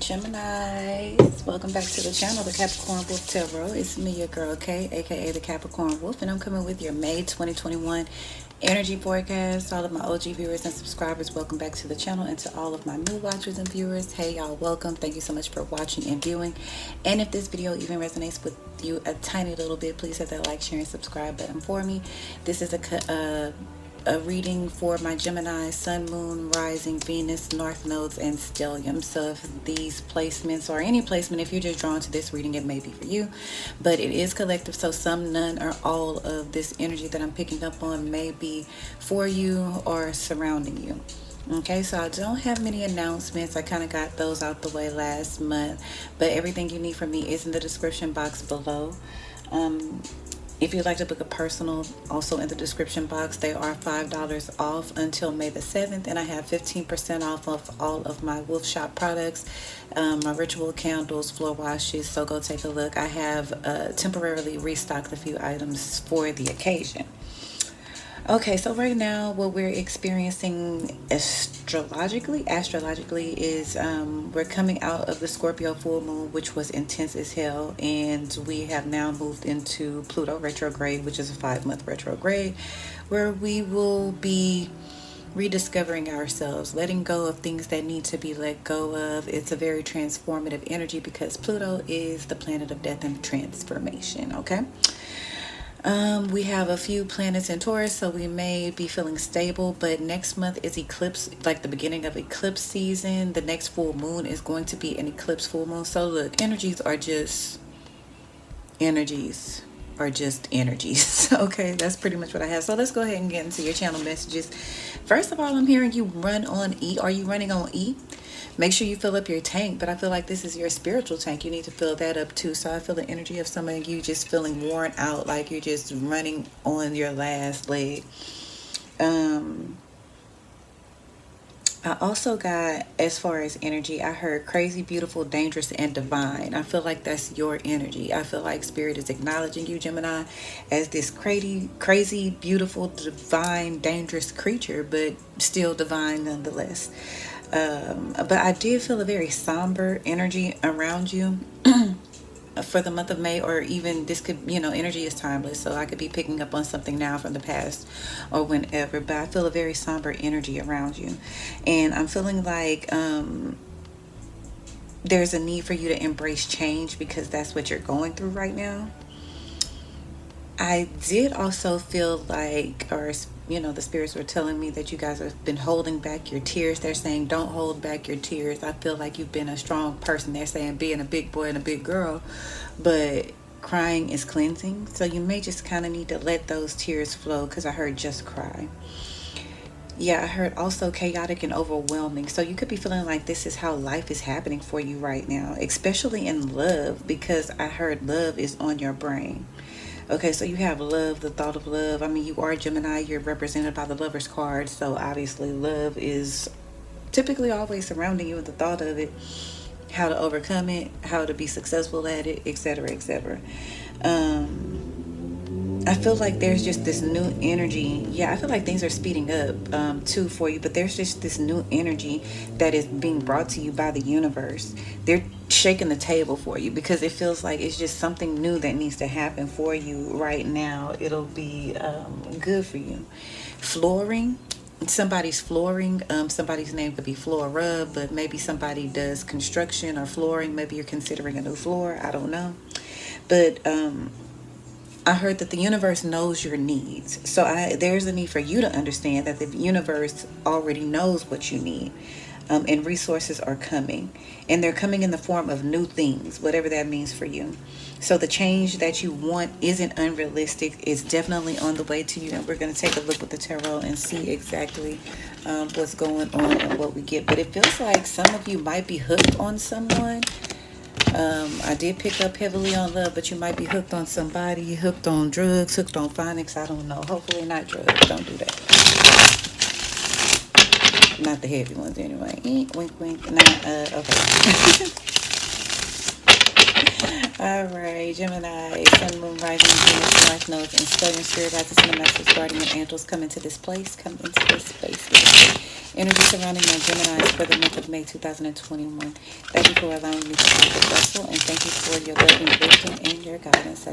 Geminis, welcome back to the channel, the Capricorn Wolf Tarot. It's me, your girl Kay, aka the Capricorn Wolf, and I'm coming with your May 2021 energy forecast. All of my OG viewers and subscribers, welcome back to the channel, and to all of my new watchers and viewers, hey y'all, welcome. Thank you so much for watching and viewing. And if this video even resonates with you a tiny little bit, please hit that like, share, and subscribe button for me. This is a reading for my Gemini, Sun, Moon, Rising, Venus, North Nodes, and stelliums. So if these placements or any placement, if you're just drawn to this reading, it may be for you. But it is collective, so some, none, or all of this energy that I'm picking up on may be for you or surrounding you. Okay, so I don't have many announcements. I kind of got those out the way last month. But everything you need from me is in the description box below. If you'd like to book a personal, also in the description box, they are $5 off until May the 7th. And I have 15% off of all of my Wolf Shop products, my ritual candles, floor washes. So go take a look. I have temporarily restocked a few items for the occasion. Okay, so right now what we're experiencing astrologically is we're coming out of the Scorpio full moon, which was intense as hell, and we have now moved into Pluto retrograde, which is a 5-month retrograde, where we will be rediscovering ourselves, letting go of things that need to be let go of. It's a very transformative energy because Pluto is the planet of death and transformation. Okay, we have a few planets in Taurus, so we may be feeling stable, but next month is eclipse, like the beginning of eclipse season. The next full moon is going to be an eclipse full moon. So look, energies are just energies. Okay, that's pretty much what I have. So let's go ahead and get into your channel messages. First of all, I'm hearing you run on E. Are you running on E? Make sure you fill up your tank, but I feel like this is your spiritual tank. You need to fill that up too. So I feel the energy of some of you just feeling worn out, like you're just running on your last leg. I also got, as far as energy, I heard crazy, beautiful, dangerous, and divine. I feel like that's your energy. I feel like Spirit is acknowledging you, Gemini, as this crazy, beautiful, divine, dangerous creature, but still divine nonetheless. But I did feel a very somber energy around you for the month of May, or even this could, energy is timeless, so I could be picking up on something now from the past or whenever, but I feel a very somber energy around you, and I'm feeling like there's a need for you to embrace change because that's what you're going through right now. I did also feel like, or the spirits were telling me that you guys have been holding back your tears. They're saying don't hold back your tears. I feel like you've been a strong person. They're saying being a big boy and a big girl, but crying is cleansing. So you may just kind of need to let those tears flow, because I heard just cry. Yeah, I heard also chaotic and overwhelming. So you could be feeling like this is how life is happening for you right now, especially in love, because I heard love is on your brain. Okay, so you have love, the thought of love. I mean, you are Gemini, you're represented by the Lover's card, so obviously love is typically always surrounding you with the thought of it, how to overcome it, how to be successful at it, etc., etc. I feel like there's just this new energy. Yeah, I feel like things are speeding up too for you, but there's just this new energy that is being brought to you by the universe. They're shaking the table for you because it feels like it's just something new that needs to happen for you right now. It'll be good for you. Flooring. Somebody's flooring. Somebody's name could be Flora, but maybe somebody does construction or flooring. Maybe you're considering a new floor. I don't know. But I heard that the universe knows your needs. So there's a need for you to understand that the universe already knows what you need. And resources are coming. And they're coming in the form of new things, whatever that means for you. So the change that you want isn't unrealistic. It's definitely on the way to you. And we're going to take a look with the tarot and see exactly what's going on and what we get. But it feels like some of you might be hooked on someone. I did pick up heavily on love, but you might be hooked on somebody, hooked on drugs, hooked on phonics. I don't know. Hopefully not drugs. Don't do that. Not the heavy ones anyway. Wink, wink. Nah, okay. Alright, Gemini, Sun, Moon, Rising, Venus, North Nodes, and Stellium Spirit Guides, and Cinematic Guardian Angels, come into this place. Come into this space. Energy surrounding my Geminis for the month of May 2021. Thank you for allowing me to be the vessel, and thank you for your love and wisdom and your guidance.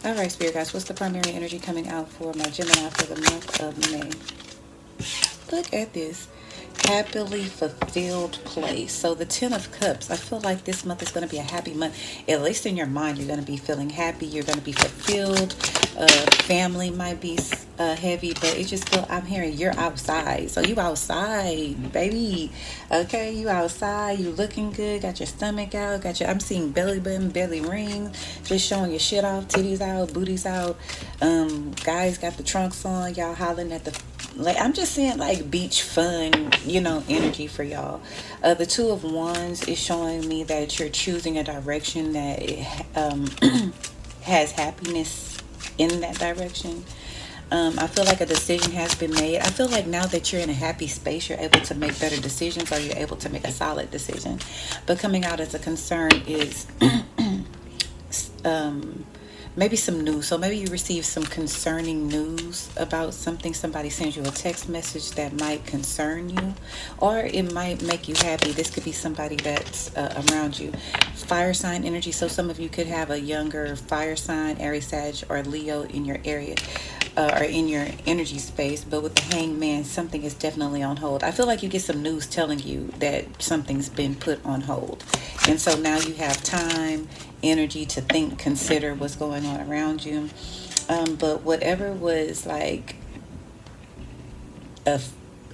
All right, Spirit guys, what's the primary energy coming out for my Gemini for the month of May? Look at this. Happily fulfilled place. So the 10 of cups, I feel like this month is going to be a happy month. At least in your mind, you're going to be feeling happy. You're going to be fulfilled. Family might be heavy, but it just feel, I'm hearing you're outside. So you outside, baby. Okay, you outside. You looking good. Got your stomach out. I'm seeing belly button, belly ring. Just showing your shit off. Titties out, booties out. Guys got the trunks on. Y'all hollering at the, like, I'm just saying, like, beach fun, energy for y'all. The Two of Wands is showing me that you're choosing a direction that has happiness in that direction. I feel like a decision has been made. I feel like now that you're in a happy space, you're able to make better decisions, or you're able to make a solid decision. But coming out as a concern is maybe some news. So maybe you receive some concerning news about something. Somebody sends you a text message that might concern you, or it might make you happy. This could be somebody that's around you. Fire sign energy. So some of you could have a younger fire sign, Aries, Sag, or Leo in your area. Or in your energy space. But with the Hangman, something is definitely on hold. I feel like you get some news telling you that something's been put on hold, and so now you have time, energy to think, consider what's going on around you. But whatever was like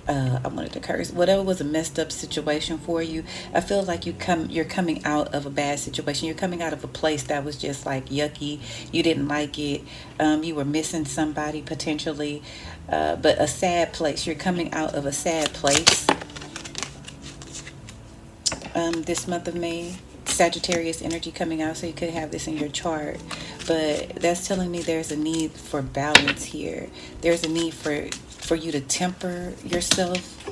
I wanted to curse. Whatever was a messed up situation for you, I feel like you're coming out of a bad situation. You're coming out of a place that was just like yucky. You didn't like it. You were missing somebody potentially, but a sad place. You're coming out of a sad place. This month of May, Sagittarius energy coming out, so you could have this in your chart, but that's telling me there's a need for balance here. There's a need for you to temper yourself.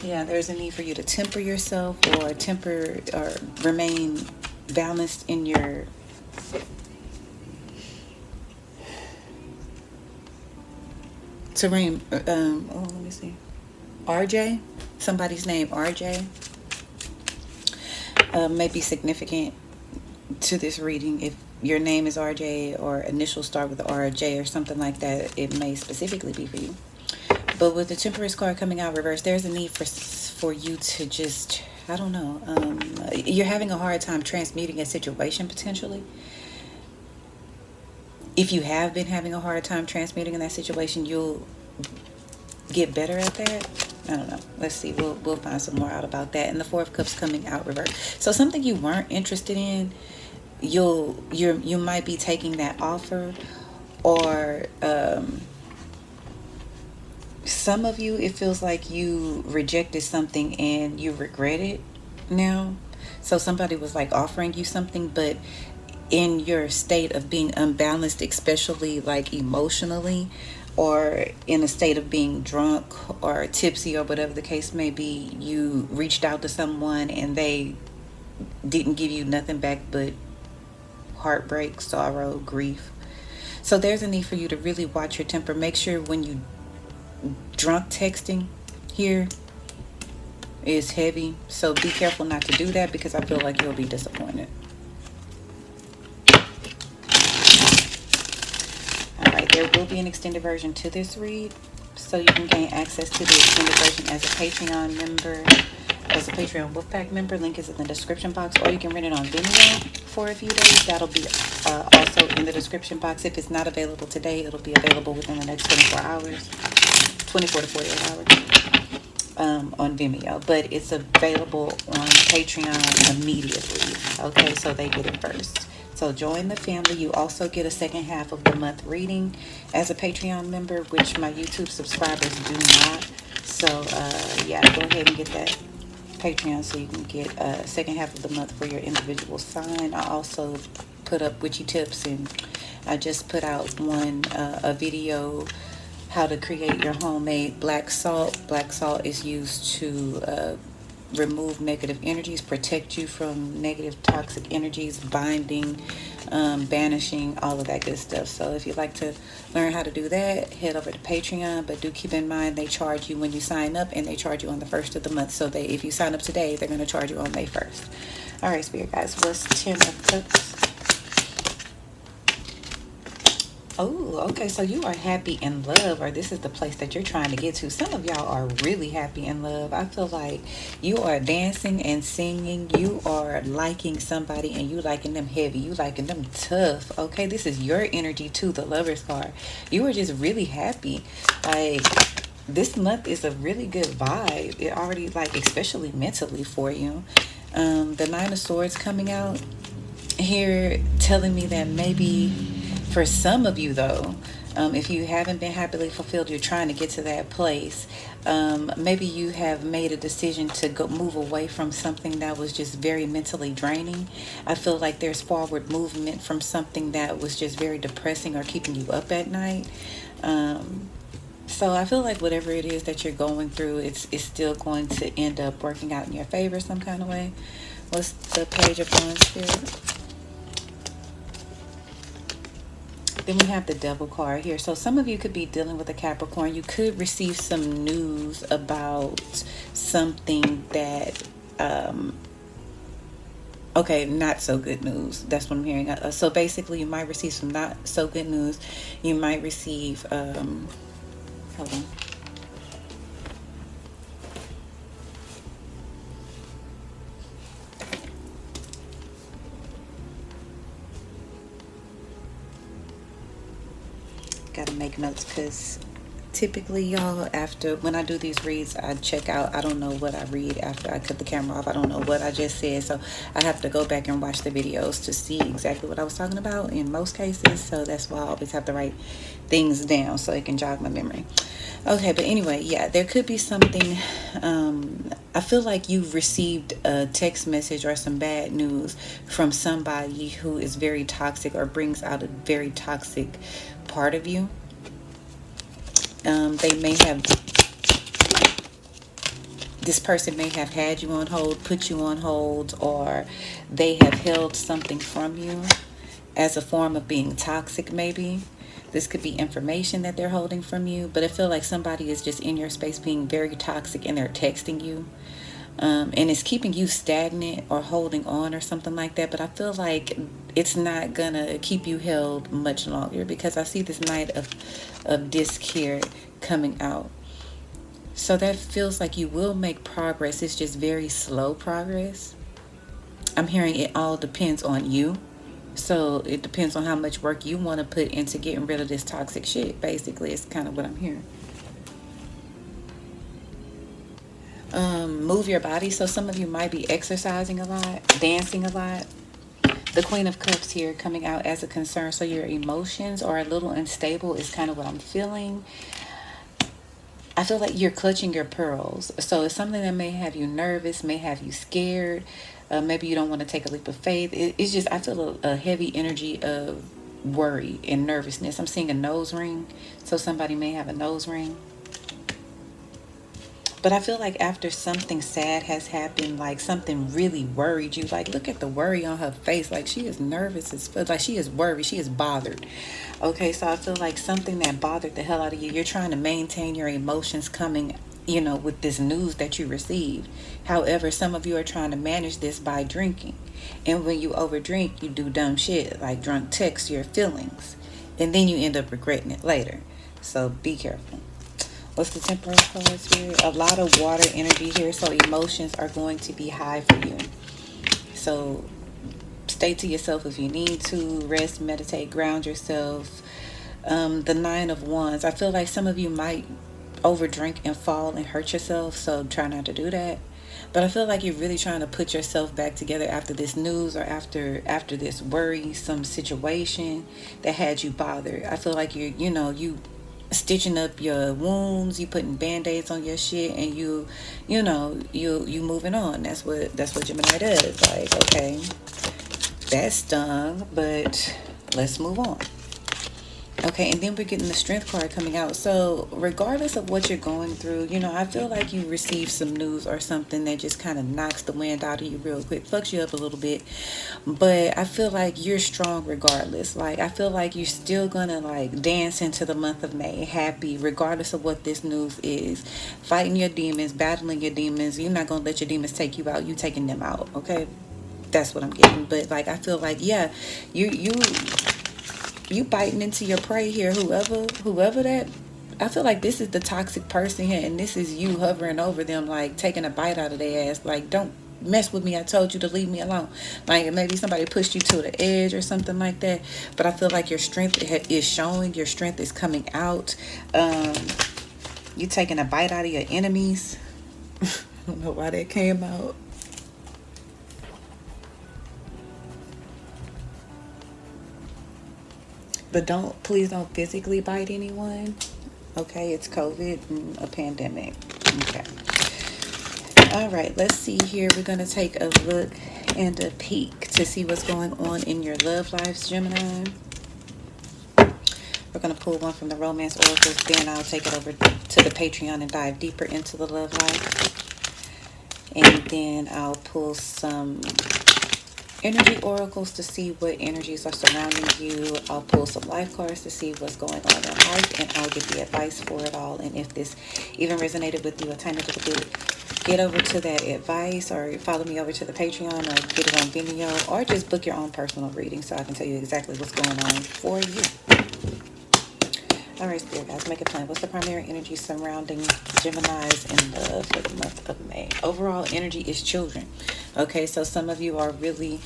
There's a need for you to temper yourself, or remain balanced in your terrain. Let me see. RJ, somebody's name RJ, may be significant to this reading. If your name is RJ or initials start with RJ or something like that, it may specifically be for you. But with the Temperance card coming out reverse, there's a need for you to just, I don't know, you're having a hard time transmuting a situation potentially. If you have been having a hard time transmuting in that situation, you'll get better at that. I don't know. Let's see. We'll find some more out about that. And the Four of Cups coming out reverse. So something you weren't interested in, you might be taking that offer, or some of you, it feels like you rejected something and you regret it now. So somebody was like offering you something, but in your state of being unbalanced, especially like emotionally, or in a state of being drunk or tipsy or whatever the case may be, you reached out to someone and they didn't give you nothing back but heartbreak, sorrow, grief. So there's a need for you to really watch your temper. Make sure when you drunk texting here is heavy, so be careful not to do that, because I feel like you'll be disappointed. There will be an extended version to this read, so you can gain access to the extended version as a Patreon member, as a Patreon Wolfpack member. Link is in the description box, or you can rent it on Vimeo for a few days. That'll be also in the description box. If it's not available today, it'll be available within the next 24 hours, 24 to 48 hours on Vimeo. But it's available on Patreon immediately. Okay, so they get it first. So join the family. You also get a second half of the month reading as a Patreon member, which my YouTube subscribers do not. So go ahead and get that Patreon so you can get a second half of the month for your individual sign. I also put up witchy tips, and I just put out a video, how to create your homemade black salt. Black salt is used to remove negative energies, protect you from negative toxic energies, binding, banishing, all of that good stuff. So if you'd like to learn how to do that, head over to Patreon. But do keep in mind they charge you when you sign up, and they charge you on the 1st of the month. So if you sign up today, they're going to charge you on May 1st. All right, Spirit guys, what's 10 of Cups? Oh, okay. So you are happy in love, or this is the place that you're trying to get to. Some of y'all are really happy in love. I feel like you are dancing and singing. You are liking somebody, and you liking them heavy. You liking them tough. Okay, this is your energy too, the Lover's card. You are just really happy. Like, this month is a really good vibe. It already, like, especially mentally for you. The Nine of Swords coming out here, telling me that maybe for some of you though, if you haven't been happily fulfilled, you're trying to get to that place. Maybe you have made a decision to go move away from something that was just very mentally draining. I feel like there's forward movement from something that was just very depressing or keeping you up at night. So I feel like whatever it is that you're going through, it's still going to end up working out in your favor some kind of way. What's the Page of Wands, Spirit? Then we have the Devil card here. So some of you could be dealing with a Capricorn. You could receive some news about something that, okay, not so good news. That's what I'm hearing. So basically, you might receive some not so good news. You might receive, hold on. Gotta make notes because typically, y'all, after when I do these reads, I check out. I don't know what I read after I cut the camera off. I don't know what I just said, so I have to go back and watch the videos to see exactly what I was talking about in most cases. So that's why I always have to write things down so it can jog my memory. Okay, but anyway, yeah, there could be something. I feel like you've received a text message or some bad news from somebody who is very toxic or brings out a very toxic part of you. They may have, this person may have had you on hold, put you on hold, or they have held something from you as a form of being toxic maybe. This could be information that they're holding from you, but I feel like somebody is just in your space being very toxic and they're texting you. And it's keeping you stagnant or holding on or something like that. But I feel like it's not gonna keep you held much longer because I see this Knight of Disc here coming out. So that feels like you will make progress. It's just very slow progress. I'm hearing it all depends on you. So it depends on how much work you want to put into getting rid of this toxic shit. Basically, it's kind of what I'm hearing. Move your body. So some of you might be exercising a lot, dancing a lot. The Queen of Cups here coming out as a concern. So your emotions are a little unstable is kind of what I'm feeling. I feel like you're clutching your pearls. So it's something that may have you nervous, may have you scared. Maybe you don't want to take a leap of faith. It's just, I feel a heavy energy of worry and nervousness. I'm seeing a nose ring. So somebody may have a nose ring. But I feel like after something sad has happened, like something really worried you, like look at the worry on her face. Like she is nervous. Like she is worried. She is bothered. Okay, so I feel like something that bothered the hell out of you. You're trying to maintain your emotions coming, you know, with this news that you received. However, some of you are trying to manage this by drinking. And when you overdrink, you do dumb shit like drunk text your feelings. And then you end up regretting it later. So be careful. What's the Temperance card here? A lot of water energy here. So emotions are going to be high for you. So stay to yourself if you need to. Rest, meditate, ground yourself. The Nine of Wands. I feel like some of you might overdrink and fall and hurt yourself. So try not to do that. But I feel like you're really trying to put yourself back together after this news or after this worrisome situation that had you bothered. I feel like you stitching up your wounds, you putting band-aids on your shit, and you moving on. That's what Gemini does. Like, okay, that stung, but let's move on. Okay, and then we're getting the strength card coming out. So regardless of what you're going through, you know, I feel like you receive some news or something that just kind of knocks the wind out of you real quick, fucks you up a little bit. But I feel like you're strong regardless. Like, I feel like you're still gonna like dance into the month of May happy regardless of what this news is. Fighting your demons, battling your demons. You're not gonna let your demons take you out. You taking them out, okay? That's what I'm getting. But like, I feel like, yeah, you biting into your prey here. Whoever that, I feel like this is the toxic person here, and this is you hovering over them, like taking a bite out of their ass. Like, don't mess with me. I told you to leave me alone. Like, maybe somebody pushed you to the edge or something like that. But I feel like your strength is showing. Your strength is coming out. You taking a bite out of your enemies. I don't know why that came out. But please don't physically bite anyone. Okay, it's COVID, a pandemic. Okay. All right, let's see here. We're going to take a look and a peek to see what's going on in your love lives, Gemini. We're going to pull one from the romance oracles. Then I'll take it over to the Patreon and dive deeper into the love life. And then I'll pull some energy oracles to see what energies are surrounding you. I'll pull some life cards to see what's going on in life, and I'll give the advice for it all. And if this even resonated with you a tiny little bit, get over to that advice, or follow me over to the Patreon, or get it on Vimeo, or just book your own personal reading so I can tell you exactly what's going on for you. All right, Spirit guys, make it plain. What's the primary energy surrounding Geminis in love for the month of May? Overall energy is children. Okay, so some of you are really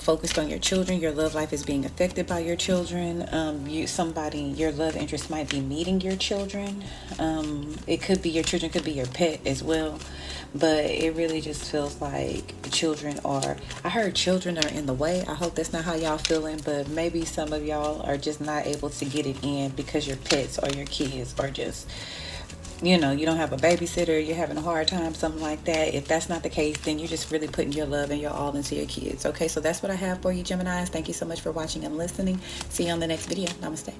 focused on your children. Your love life is being affected by your children. Your love interest might be meeting your children. It could be your children, could be your pet as well. But it really just feels like children are, I heard children are in the way. I hope that's not how y'all feeling, but maybe some of y'all are just not able to get it in because your pets or your kids are just, you know, you don't have a babysitter, you're having a hard time, something like that. If that's not the case, then you're just really putting your love and your all into your kids. Okay, so that's what I have for you, Geminis. Thank you so much for watching and listening. See you on the next video. Namaste.